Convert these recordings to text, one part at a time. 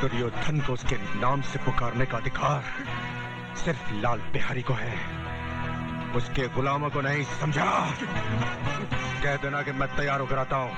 दुर्योधन को उसके नाम से पुकारने का अधिकार सिर्फ लाल बिहारी को है, उसके गुलामों को नहीं, समझा? कह देना कि मैं तैयार होकर आता हूं।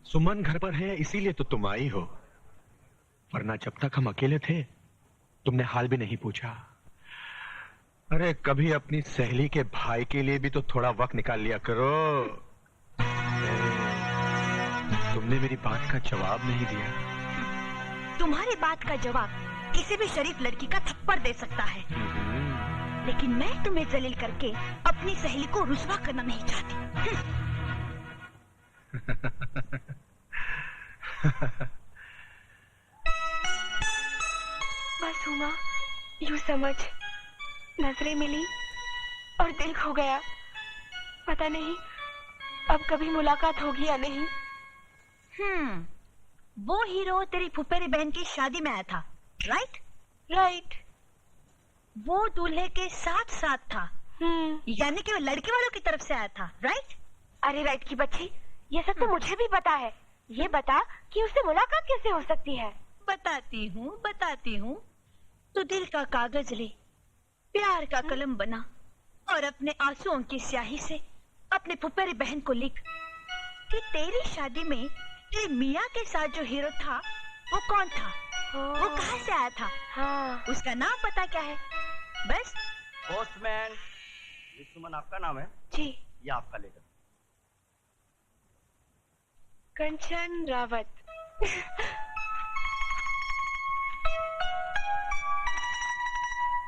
सुमन घर पर है, इसीलिए तो तुम आई हो, वरना जब तक हम अकेले थे तुमने हाल भी नहीं पूछा। अरे कभी अपनी सहेली के भाई के लिए भी तो थोड़ा वक्त निकाल लिया करो। तुमने मेरी बात का जवाब नहीं दिया। तुम्हारी बात का जवाब किसी भी शरीफ लड़की का थप्पड़ दे सकता है, लेकिन मैं तुम्हें जलील करके अपनी सहेली को रुसवा करना नहीं चाहती। बस उमा, यूं समझ, नजरें मिली और दिल खो गया। पता नहीं अब कभी मुलाकात होगी या नहीं। वो हीरो तेरी फुफेरी बहन की शादी में आया था, राइट? राइट। वो दूल्हे के साथ साथ था, यानी कि वो लड़के वालों की तरफ से आया था, राइट? अरे राइट की बच्ची, ये सब तो मुझे भी पता है। ये बता कि उससे मुलाकात कैसे हो सकती है? बताती हूँ। तो दिल का कागज ले, प्यार का कलम बना और अपने आंसुओं की स्याही से अपने फुफेरी बहन को लिख कि तेरी शादी में तेरे मियाँ के साथ जो हीरो था वो कौन था, वो कहाँ से आया था, उसका नाम पता क्या है? बस। पोस्टमैन, ये सुमन आपका नाम है? जी। ये आपका लेटर। कंचन रावत।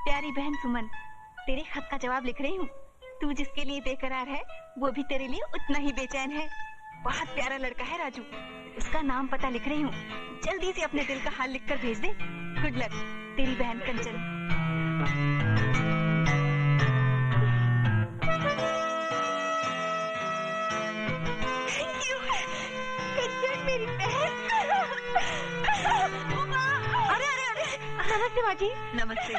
प्यारी बहन सुमन, तेरे खत का जवाब लिख रही हूँ। तू जिसके लिए बेकरार है वो भी तेरे लिए उतना ही बेचैन है। बहुत प्यारा लड़का है राजू, उसका नाम पता लिख रही हूँ। जल्दी से अपने दिल का हाल लिखकर भेज दे। गुड लक, तेरी बहन कंचन। मेरी बहन। नमस्ते माँ जी। नमस्ते।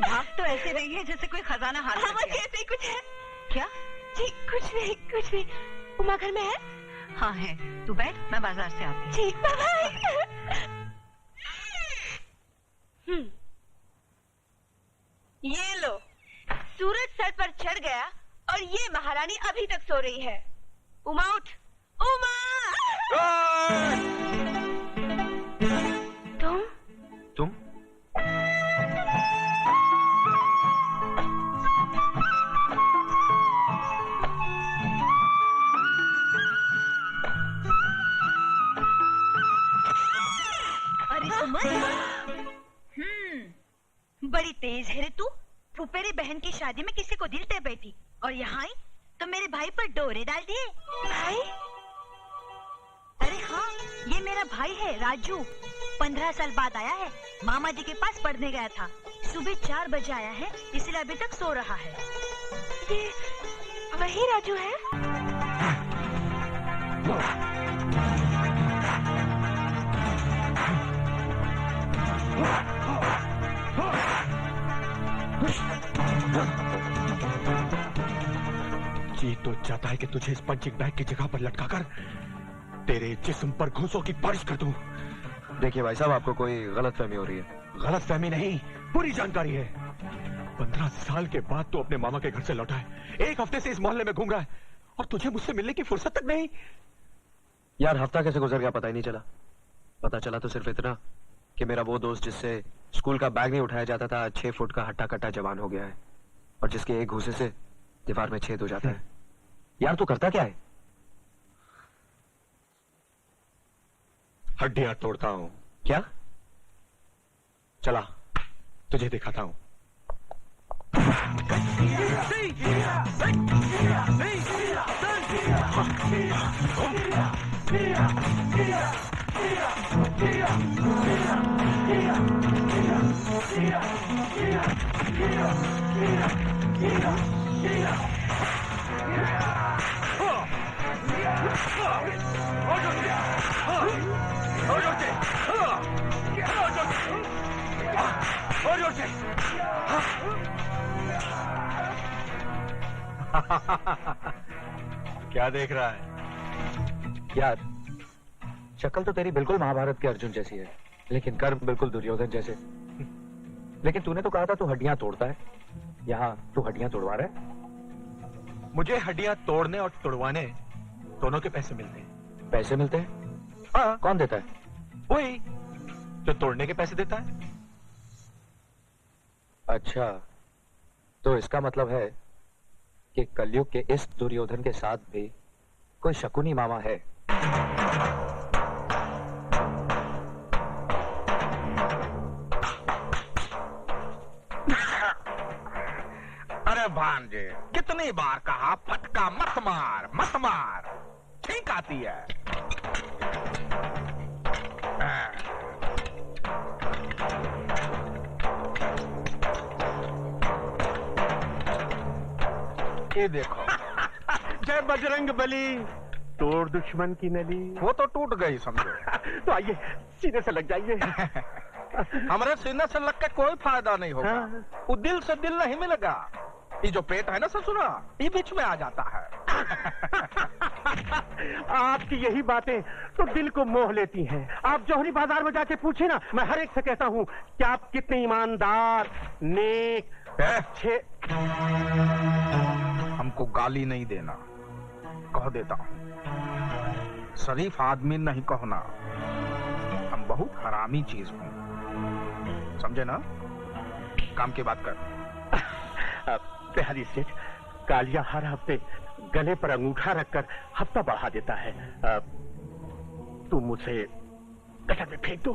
भाग तो ऐसे रही है जैसे कोई खजाना हाथ में है। ऐसे ही कुछ है क्या? जी कुछ नहीं। उमा घर में है? हाँ है, तू बैठ, मैं बाजार से आती हूँ। ठीक, बाय। ये लो, सूरज सर पर चढ़ गया और ये महारानी अभी तक सो रही है। उमा उठ, उमा! तुम? अरे सुमन, बड़ी तेज है रे तू। फुफेरी बहन की शादी में किसी को दिल दे बैठी और यहाँ आई तो मेरे भाई पर डोरे डाल दिए। भाई? अरे हाँ, ये मेरा भाई है राजू। 15 साल बाद आया है, मामा जी के पास पढ़ने गया था। सुबह 4 बजे आया है, इसलिए अभी तक सो रहा है। ये वही राजू है? जी तो चाहता है कि तुझे इस पंचिंग बैग की जगह पर लटकाकर तेरे जिस्म पर घूंसों की बारिश कर दूं। देखिए भाई साहब, आपको कोई गलतफहमी हो रही है। गलतफहमी नहीं, पूरी जानकारी है। 15 साल के बाद तू अपने मामा के घर से लौटा है, 1 हफ्ते से इस मोहल्ले में घूम रहा है और तुझे मुझसे मिलने की फुर्सत तक नहीं। यार हफ्ता कैसे गुजर गया पता ही नहीं चला। पता चला तो सिर्फ इतना कि मेरा वो दोस्त जिससे स्कूल का बैग नहीं उठाया जाता था 6 फुट का हट्टा कट्टा जवान हो गया है और जिसके एक घूसे से दीवार में छेद हो जाता है। यार तू करता क्या है? हड्डियां तोड़ता हूं। क्या? चला तुझे दिखाता हूं। क्या देख रहा है? यार, शक्ल तो तेरी बिल्कुल महाभारत के अर्जुन जैसी है, लेकिन कर्म बिल्कुल दुर्योधन जैसे। लेकिन तूने तो कहा था तू हड्डियां तोड़ता है, यहाँ तू हड्डियां तोड़वा रहा है। मुझे हड्डियां तोड़ने और तुड़वाने दोनों के पैसे मिलते हैं। पैसे मिलते हैं? हाँ, कौन देता है? वही जो तोड़ने के पैसे देता है। अच्छा, तो इसका मतलब है कि कलयुग के इस दुर्योधन के साथ भी कोई शकुनी मामा है। अरे भांजे, कितनी बार कहा फटका मत मार, मत मार, ठीक आती है। ये देखो। जय बजरंग बली, तोड़ दुश्मन की नली। वो तो टूट गई समझो। तो आइए सीने से लग जाइए। हमारे सीने से लग के कोई फायदा नहीं होगा। हाँ। वो दिल से दिल नहीं मिलेगा। ये जो पेट है ना ससुरा, ये बीच में आ जाता है। आपकी यही बातें तो दिल को मोह लेती हैं। आप जौहरी बाजार में जाके पूछे ना, मैं हर एक से कहता हूँ कि आप कितने ईमानदार, नेक, अच्छे। हमको गाली नहीं देना, कह देता हूँ। शरीफ आदमी नहीं कहना। हम बहुत हरामी चीज हूँ, समझे ना? काम की बात कर। बिहारी सेठ, कालिया हर हफ्ते गले पर अंगूठा रखकर हफ्ता बढ़ा देता है। तुम मुझे गटर में फेंक दो।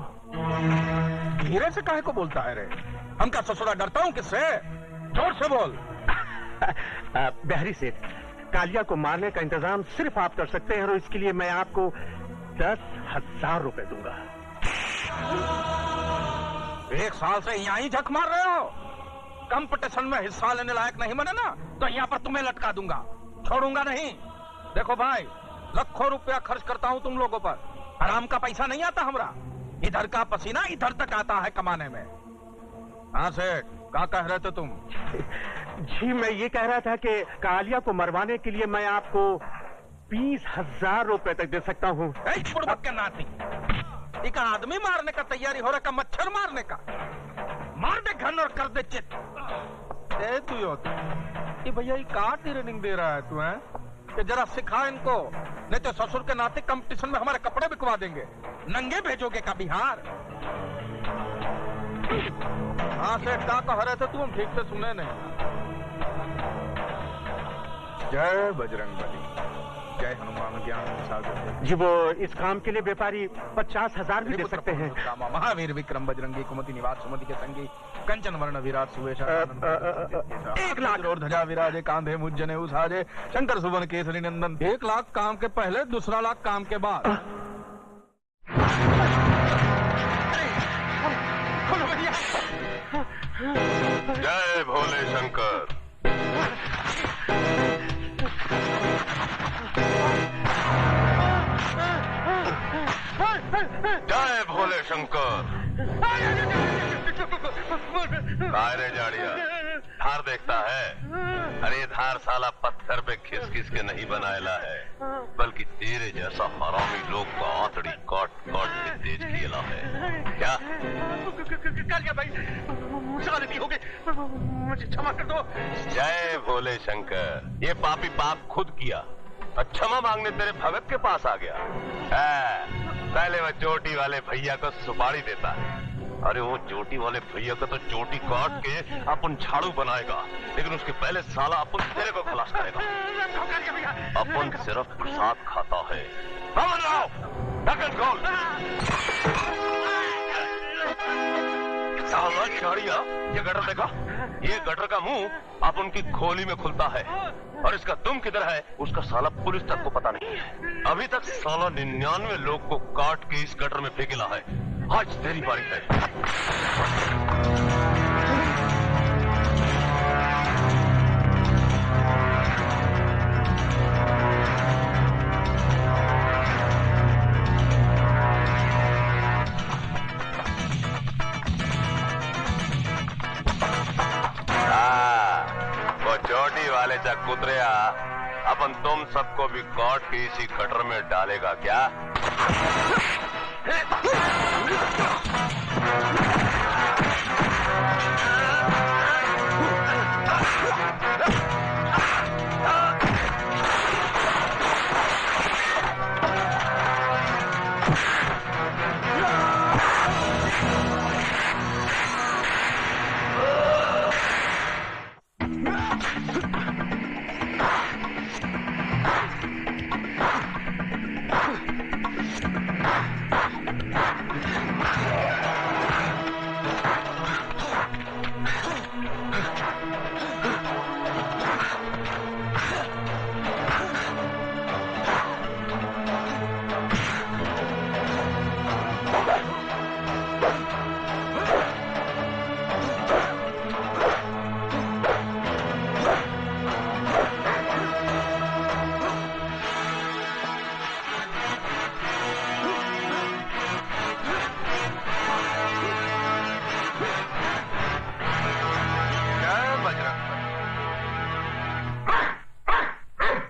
धीरे से काहे को बोलता है रे? हम क्या ससुरा डरता हूँ किससे? जोर से बोल। बिहारी सेठ, कालिया को मारने का इंतजाम सिर्फ आप कर सकते हैं और इसके लिए मैं आपको 10,000 रुपए दूंगा। 1 साल से यहाँ ही झक मार रहे हो। कंपटीशन में हिस्सा लेने लायक नहीं बने ना, तो यहाँ पर तुम्हें लटका दूंगा, छोड़ूंगा नहीं। देखो भाई, लाखों रुपया खर्च करता हूँ तुम लोगों पर। आराम का पैसा नहीं आता हमरा। इधर का पसीना इधर तक आता है कमाने में। हाँ सेठ, क्या कह रहे थे तुम? जी मैं ये कह रहा था कि कालिया को मरवाने के लिए मैं आपको 20,000 रुपए तक दे सकता हूँ। बुड़बक के नाती, एक आदमी मारने का तैयारी हो रहा का मच्छर मारने का? मार दे घन और कर दे चित। तू ये भैया ये का ट्रेनिंग दे रहा है तू? है कि जरा सिखा इनको, नहीं तो ससुर के नाते कंपटीशन में हमारे कपड़े बिकवा देंगे। नंगे भेजोगे का बिहार? हाँ सेठ, क्या कह रहे थे तुम? ठीक से सुने नहीं। जय बजरंग बली, जय हनुमान ज्ञान सागर। जी वो इस काम के लिए व्यापारी 50,000 भी दे सकते हैं। महावीर विक्रम बजरंगी कुमति निवास सुमति के संगी कंचन वर्ण विराट सुवेश 1 लाख और ध्वजा विराजे कांधे मुज्जने उसाजे शंकर सुवन केसरी नंदन। 1 लाख काम के पहले, 2 लाख काम के बाद। जय भोले शंकर। जय भोले शंकर। रे जाड़िया, धार देखता है? अरे धार साला पत्थर पे खिस खिस के नहीं बनाएला है, बल्कि तेरे जैसा हरामी लोग का आंतड़ी काट काट के तेज खेला है। क्या कालिया भाई, मुझसे गलती हो गई, मुझे क्षमा कर दो। जय भोले शंकर। ये पापी पाप खुद किया, क्षमा मांगने तेरे भगत के पास आ गया। पहले वह चोटी वाले भैया को सुपारी देता है। अरे वो चोटी वाले भैया को तो चोटी काट के अपन झाड़ू बनाएगा, लेकिन उसके पहले साला अपन तेरे को खलास करेगा। अपन सिर्फ प्रसाद खाता है। ढक्कन खोल। साला झाड़िया, ये गटर देखा? ये गटर का मुंह अपन की खोली में खुलता है, और इसका दुम किधर है उसका साला पुलिस तक को पता नहीं है। अभी तक साला 99 लोग को काट के इस गटर में फेंकेला है। आज तेरी बारी है। वो चोटी वाले ऐसा कुतरिया अपन तुम सबको भी कोर्ट की इसी गटर में डालेगा क्या?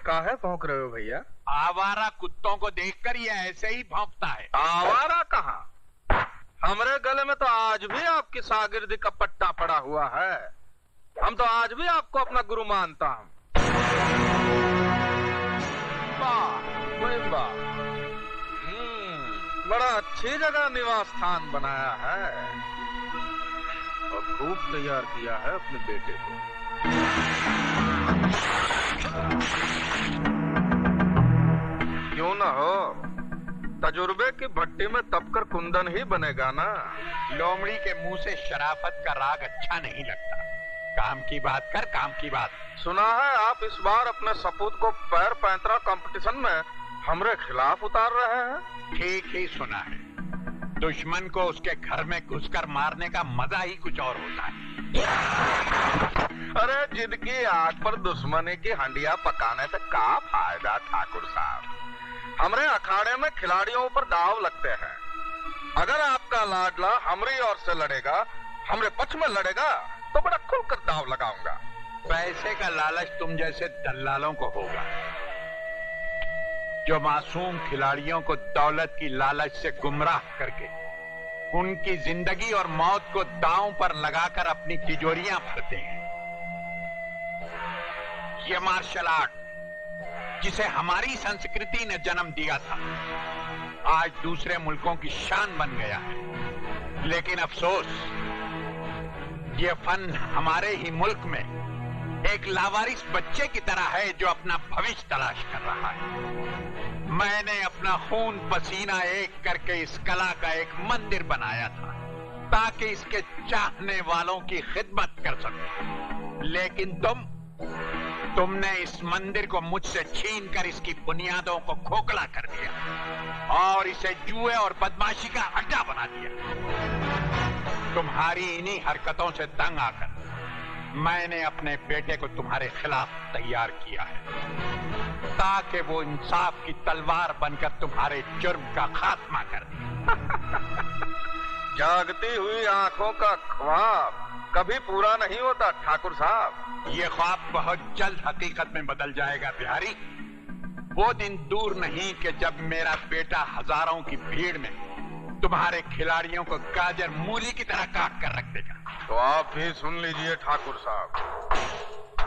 काहे भौंक रहे हो भैया? आवारा कुत्तों को देखकर ये ऐसे ही भौंकता है। आवारा कहाँ? हमरे गले में तो आज भी आपकी शागिर्दी का पट्टा पड़ा हुआ है। हम तो आज भी आपको अपना गुरु मानता हूँ। वाह, बड़ा अच्छी जगह निवास स्थान बनाया है और खूब तैयार किया है अपने बेटे को। क्यों ना हो, तजुर्बे की भट्टी में तपकर कुंदन ही बनेगा ना। लोमड़ी के मुंह से शराफत का राग अच्छा नहीं लगता। काम की बात कर, काम की बात। सुना है आप इस बार अपने सपूत को पैर पैंतरा कंपटीशन में हमरे खिलाफ उतार रहे हैं। ठीक ही सुना है। दुश्मन को उसके घर में घुसकर मारने का मजा ही कुछ और होता है। अरे जिनकी आग पर दुश्मनी की हंडिया पकाने से क्या फायदा ठाकुर साहब। हमरे अखाड़े में खिलाड़ियों पर दाव लगते हैं। अगर आपका लाडला हमरी ओर से लड़ेगा, हमरे पक्ष में लड़ेगा, तो बड़ा खुलकर दाव लगाऊंगा। पैसे का लालच तुम जैसे दल्लालों को होगा, जो मासूम खिलाड़ियों को दौलत की लालच से गुमराह करके उनकी जिंदगी और मौत को दांव पर लगाकर अपनी तिजोरियां भरते हैं। ये मार्शल आर्ट जिसे हमारी संस्कृति ने जन्म दिया था, आज दूसरे मुल्कों की शान बन गया है। लेकिन अफसोस, ये फन हमारे ही मुल्क में एक लावारिस बच्चे की तरह है जो अपना भविष्य तलाश कर रहा है। मैंने अपना खून पसीना एक करके इस कला का एक मंदिर बनाया था ताकि इसके चाहने वालों की खिदमत कर सकूं। लेकिन तुमने इस मंदिर को मुझसे छीनकर इसकी बुनियादों को खोखला कर दिया और इसे जुए और बदमाशी का अड्डा बना दिया। तुम्हारी इन्हीं हरकतों से तंग आकर मैंने अपने बेटे को तुम्हारे खिलाफ तैयार किया है ताकि वो इंसाफ की तलवार बनकर तुम्हारे जुर्म का खात्मा कर दे। जागती हुई आंखों का ख्वाब कभी पूरा नहीं होता ठाकुर साहब। ये ख्वाब बहुत जल्द हकीकत में बदल जाएगा बिहारी। वो दिन दूर नहीं कि जब मेरा बेटा हजारों की भीड़ में तुम्हारे खिलाड़ियों को गाजर मूली की तरह काट कर रख देगा। तो आप भी सुन लीजिए ठाकुर साहब,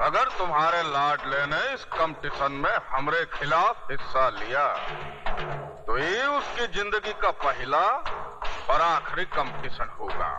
अगर तुम्हारे लाडले ने इस कंपटीशन में हमरे खिलाफ हिस्सा लिया तो ये उसकी जिंदगी का पहला और आखिरी कंपटीशन होगा।